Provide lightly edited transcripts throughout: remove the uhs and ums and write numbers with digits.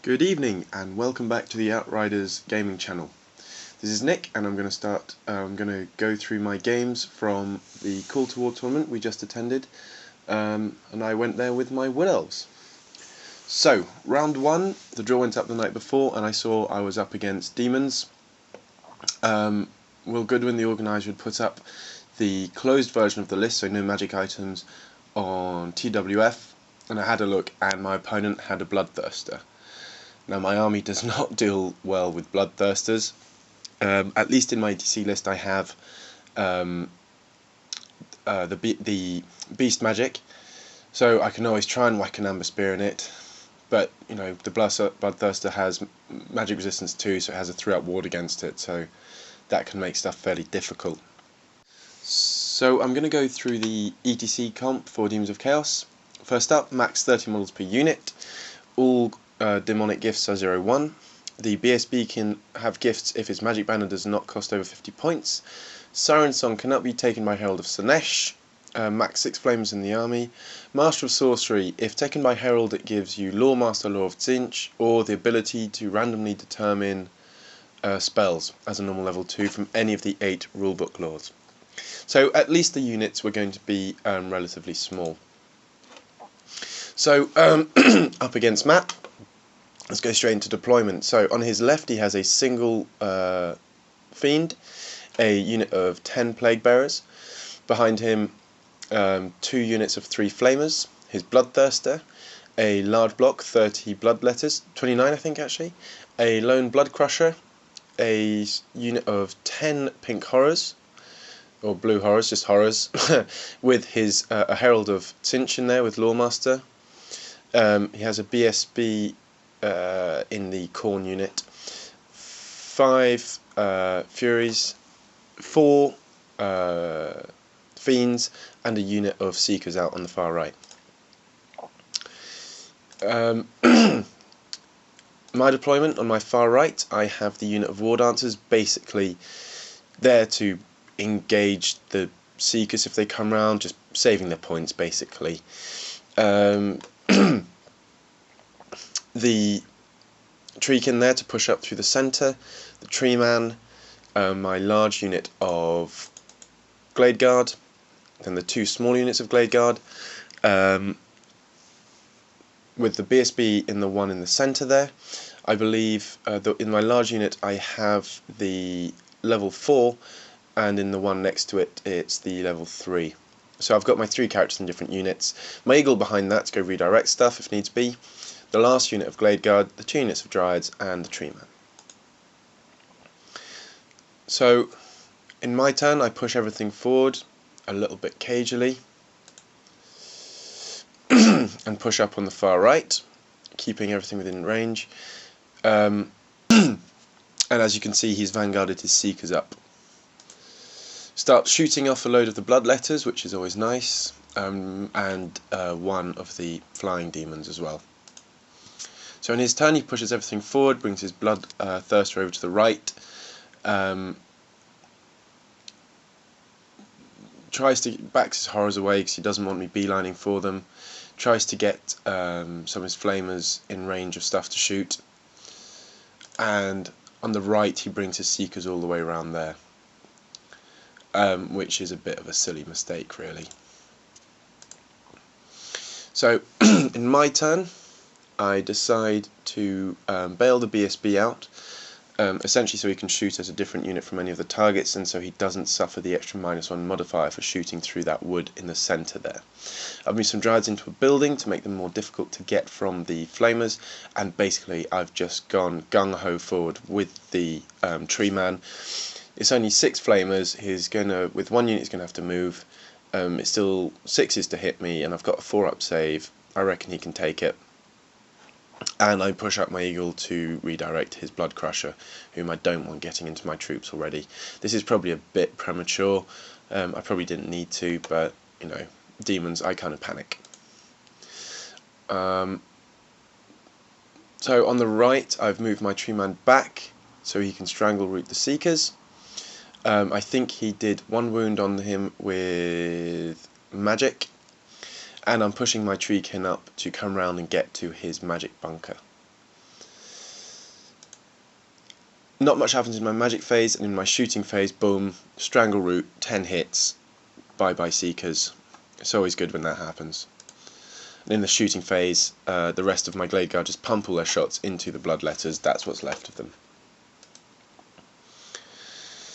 Good evening and welcome back to the Outriders gaming channel. This is Nick and I'm going to go through my games from the Call to War tournament we just attended, and I went there with my Wood Elves. So, round 1, the draw went up the night before and I saw I was up against Demons. Will Goodwin, the organiser, had put up the closed version of the list, so no magic items, on TWF, and I had a look and my opponent had a Bloodthirster. Now my army does not deal well with Bloodthirsters. At least in my DC list I have the Beast Magic, so I can always try and whack an Amber Spear in it, but you know the Bloodthirster has magic resistance too, so it has a 3-up ward against it, so that can make stuff fairly difficult. So I'm going to go through the ETC comp for Demons of Chaos. First up, max 30 models per unit. All demonic gifts are 0-1. The BSB can have gifts if its magic banner does not cost over 50 points. Siren Song cannot be taken by Herald of Slanesh. Max 6 flames in the army. Master of Sorcery, if taken by Herald it gives you Lore Master, Lore of Tzinch, or the ability to randomly determine spells as a normal level 2 from any of the 8 rulebook laws. So at least the units were going to be relatively small. So up against Matt, let's go straight into deployment. So on his left he has a single Fiend, a unit of 10 Plague Bearers. Behind him 2 units of 3 Flamers, his Bloodthirster, a large block, 30 Bloodletters, 29 I think actually, a lone Blood Crusher, a unit of 10 Pink Horrors, or Blue Horrors, just Horrors, with his a Herald of Tzinch in there with Loremaster. He has a BSB in the Khorne unit, 5 Furies, 4 Fiends, and a unit of Seekers out on the far right. My deployment on my far right, I have the unit of War Dancers, basically there to engage the Seekers if they come round, just saving their points basically. The Treekin there to push up through the centre, the Tree Man, my large unit of Glade Guard, then the 2 small units of Glade Guard, with the BSB in the one in the centre there. I believe in my large unit I have the level 4, and in the one next to it it's the level 3. So I've got my 3 characters in different units. My Eagle behind that to go redirect stuff if needs be. The last unit of Glade Guard, the 2 units of Dryads, and the Tree Man. So in my turn I push everything forward a little bit cagily and push up on the far right, keeping everything within range. And as you can see he's vanguarded his Seekers up. Start shooting off a load of the Bloodletters, which is always nice, and one of the Flying Demons as well. So in his turn he pushes everything forward, brings his Bloodthirster over to the right, tries to backs his Horrors away because he doesn't want me beelining for them, tries to get some of his Flamers in range of stuff to shoot, and on the right he brings his Seekers all the way around there. Which is a bit of a silly mistake really. So in my turn I decide to bail the BSB out, essentially so he can shoot as a different unit from any of the targets, and so he doesn't suffer the extra -1 modifier for shooting through that wood in the centre there. I've moved some Dryads into a building to make them more difficult to get from the Flamers, and basically I've just gone gung-ho forward with the Tree Man. It's only 6 Flamers, he's gonna, with 1 unit he's going to have to move, it's still 6s to hit me, and I've got a 4-up save. I reckon he can take it. And I push up my Eagle to redirect his Blood Crusher, whom I don't want getting into my troops already. This is probably a bit premature, I probably didn't need to, but you know, Demons, I kind of panic. So on the right I've moved my Tree Man back so he can strangle root the Seekers. I think he did 1 wound on him with magic, and I'm pushing my Treekin up to come round and get to his magic bunker. not much happens in my magic phase, and in my shooting phase, boom, strangle root, 10 hits, bye bye seekers. It's always good when that happens. And in the shooting phase, the rest of my Glade Guard just pump all their shots into the bloodletters. That's what's left of them.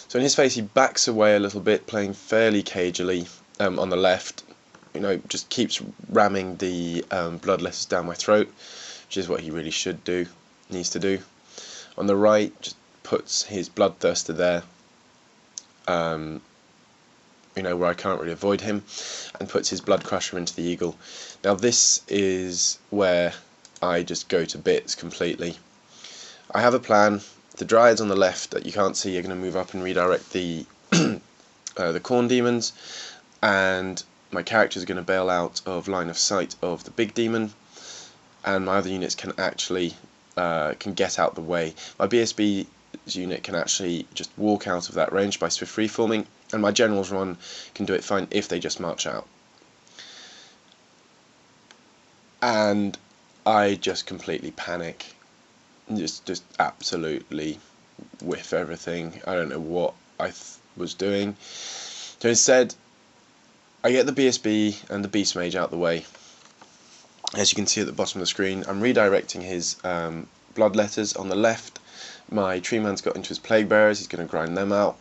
So in his phase, he backs away a little bit, playing fairly cagily on the left. Just keeps ramming the bloodletters down my throat, which is what he really should do, needs to do. On the right, just puts his Bloodthirster there, where I can't really avoid him, and puts his Blood Crusher into the Eagle. Now this is where I just go to bits completely. I have a plan. The Dryads on the left that you can't see are going to move up and redirect the the Khorne Demons, and my characters are going to bail out of line of sight of the big demon, and my other units can actually can get out the way. My BSB's unit can actually just walk out of that range by swift reforming, and my generals run can do it fine if they just march out. And I just completely panic, just absolutely whiff everything. I don't know what I was doing. So instead, I get the BSB and the Beast Mage out the way. As you can see at the bottom of the screen, I'm redirecting his bloodletters on the left. My Tree Man's got into his Plague Bearers, he's going to grind them out.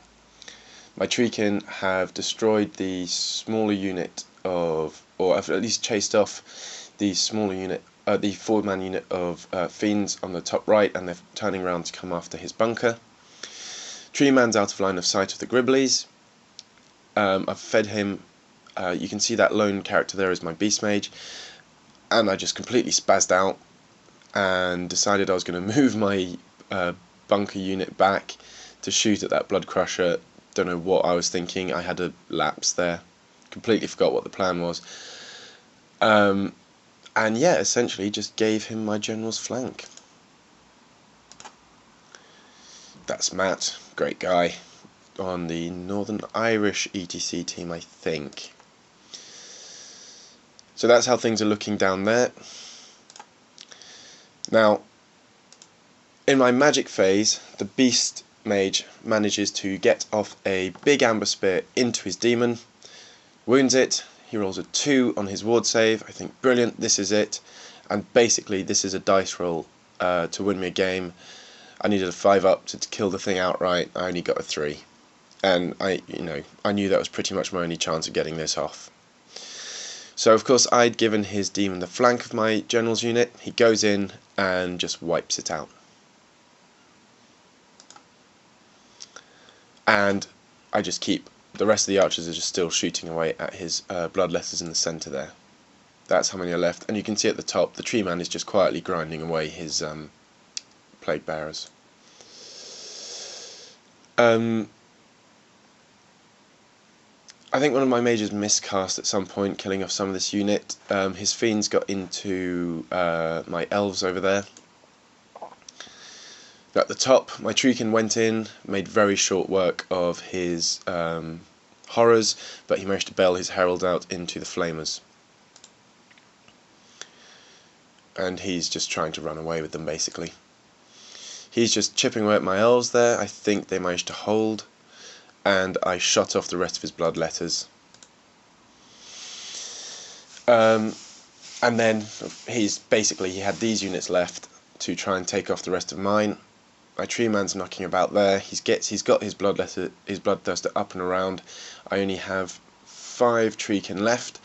My Treekin have destroyed the smaller unit of, or have at least chased off the smaller unit, the 4-man unit of Fiends on the top right, and they're turning around to come after his bunker. Tree Man's out of line of sight of the Gribblies. I've fed him. You can see that lone character there is my Beast Mage, and I just completely spazzed out and decided I was going to move my bunker unit back to shoot at that Blood Crusher. Don't know what I was thinking. I had a lapse there. Completely forgot what the plan was. And yeah, essentially just gave him my general's flank. That's Matt, great guy, on the Northern Irish ETC team, I think. So that's how things are looking down there. Now, in my magic phase, the Beast Mage manages to get off a big Amber Spear into his demon, wounds it. He rolls a 2 on his ward save. I think, brilliant, this is it. And basically, this is a dice roll to win me a game. I needed a 5 up to kill the thing outright. I only got a 3. And I knew that was pretty much my only chance of getting this off. So of course I'd given his demon the flank of my general's unit. He goes in and just wipes it out. And I just keep, the rest of the archers are just still shooting away at his bloodletters in the centre there. That's how many are left. And you can see at the top, the Tree Man is just quietly grinding away his Plague Bearers. I think one of my mages miscast at some point, killing off some of this unit. His Fiends got into my Elves over there. At the top, my Treekin went in, made very short work of his Horrors, but he managed to bail his Herald out into the Flamers. And he's just trying to run away with them, basically. He's just chipping away at my Elves there. I think they managed to hold, and I shot off the rest of his bloodletters. And then he had these units left to try and take off the rest of mine. My Tree Man's knocking about there. He's got his Bloodthirster up and around. I only have 5 Treekin left.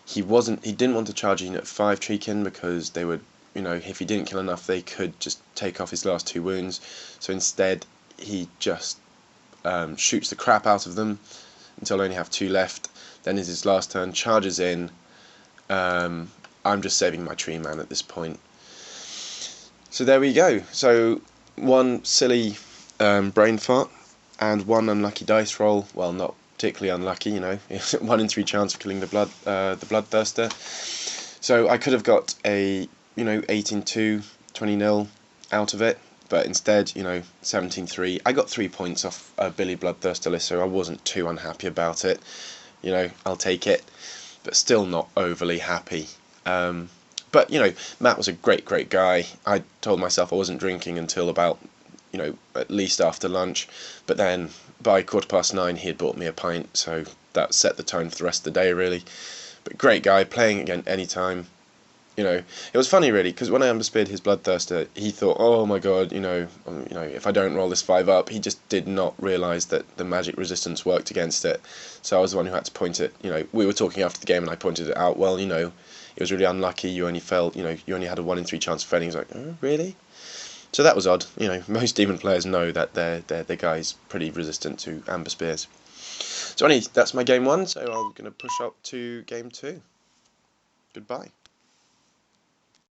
He didn't want to charge a unit of 5 Treekin because they would, if he didn't kill enough, they could just take off his last 2 wounds. So instead, he just shoots the crap out of them until I only have 2 left. Then is his last turn, charges in. I'm just saving my Tree Man at this point. So there we go. So one silly brain fart and one unlucky dice roll. Well, not particularly unlucky, 1 in 3 chance of killing the Bloodthirster. So I could have got a 18-2, 20-0 out of it. But instead, 17-3. I got 3 points off Billy Bloodthirster list, so I wasn't too unhappy about it. I'll take it, but still not overly happy. But Matt was a great guy. I told myself I wasn't drinking until about you know, at least after lunch. But then by 9:15 he had bought me a pint, so that set the tone for the rest of the day really. But great guy, playing again anytime. You know, it was funny really, because when I amber-speared his Bloodthirster, he thought, oh my god, you know, if I don't roll this 5 up, he just did not realise that the magic resistance worked against it. So I was the one who had to point it. You know, we were talking after the game, and I pointed it out. Well, you know, it was really unlucky. You only fell. You know, you only had a 1 in 3 chance of failing. He's like, oh, really? So that was odd. You know, most demon players know that their guy's pretty resistant to amber spears. So anyway, that's my game 1. So I'm gonna push up to game 2. Goodbye.